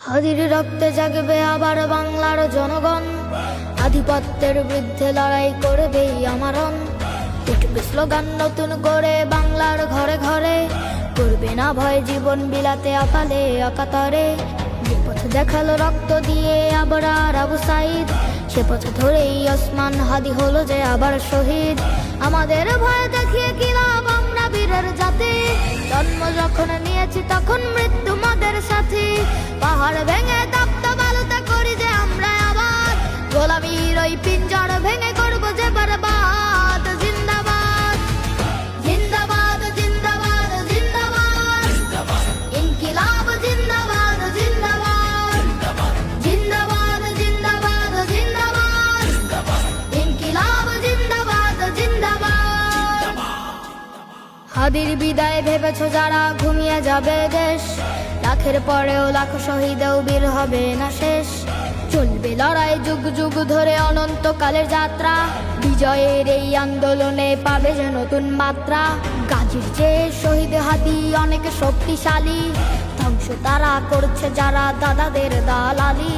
হাদির রক্তে জাগবে আবার বাংলার জনগণ, আধিপত্যের বিরুদ্ধে লড়াই করবেই আমারণ। উঠবে স্লোগান নতুন করে বাংলার ঘরে ঘরে, করবে না ভয় জীবন বিলাতে অকালে অকাতরে। যে পথ দেখালো রক্ত দিয়ে আবরার আবু সাইদ, সে পথ ধরেই ওসমান হাদি হলো যে আবার শহীদ। আমাদের ভয় দেখিয়ে কি লাভ, আমরা বীরের জাতি। জন্ম যখন নিয়েছি তখন মৃত্যু আমাদের সাথী। পাহাড় ভেঙে তপ্ত বালুতে করি যে আমরা আবার, গোলামীর ওই পিঞ্জর ভেঙে করবো যে বরবাদ। জিন্দাবাদ জিন্দাবাদ জিন্দাবাদ জিন্দাবাদ, ইনকিলাব জিন্দাবাদ জিন্দাবাদ, জিন্দাবাদ জিন্দাবাদ জিন্দাবাদ, ইনকিলাব জিন্দাবাদ জিন্দাবাদ। হাদির বিদায় ভেবেছো যারা, ঘুমিয়ে যাবে দেশ। লাখের পরেও লাখ শহীদেও বীর হবে না শেষ। চলবে লড়াই যুগ যুগ ধরে অনন্তকালের যাত্রা, বিজয়ের এই আন্দোলনে পাবে যে নতুন মাত্রা। গাজীর চেয়ে শহীদ হাদি অনেক শক্তিশালী, ধ্বংস তারা করছে যারা দাদাদের দালালি।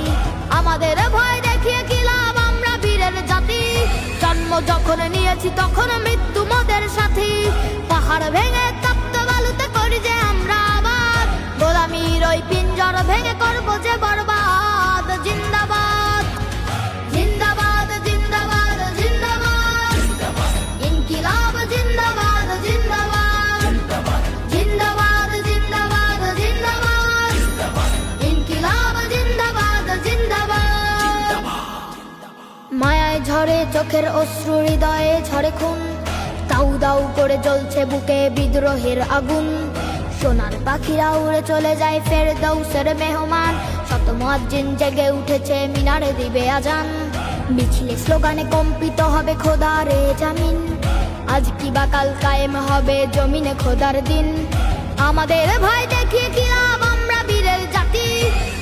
আমাদের ভয় দেখিয়ে কি লাভ, আমরা বীরের জাতি। জন্ম যখন নিয়েছি তখন মৃত্যু মোদের সাথী। পাহাড় ভেঙে তপ্ত বালুতে করি যে আমরা আবার, গোলামীর ওই পিঞ্জর ভেঙে করবো যে বরবাদ। জিন্দাবাদ জিন্দাবাদ জিন্দাবাদ জিন্দাবাদ, ইনকিলাব জিন্দাবাদ জিন্দাবাদ, জিন্দাবাদ জিন্দাবাদ জিন্দাবাদ, ইনকিলাব জিন্দাবাদ জিন্দাবাদ। মায়ায় ঝরে চোখের অশ্রু, হৃদয়ে ঝরে খুন, দাউ দাউ করে জ্বলছে বুকে বিদ্রোহের আগুন। সোনার পাখিরা উড়ে চলে যায় ফেরদৌসের মেহমান, শত মুয়াজ্জিন জেগে উঠেছে মিনারে দিবে আজান। মিছিলে স্লোগানে কম্পিত হবে খোদারে জামিন, আজ কি বা কাল কায়েম হবে জমিনে খোদার দিন। আমাদের ভয় দেখিয়ে কি লাভ, আমরা বীরের জাতি।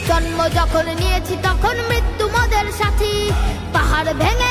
জন্ম যখন নিয়েছি তখন মৃত্যু মোদের সাথী। পাহাড় ভেঙে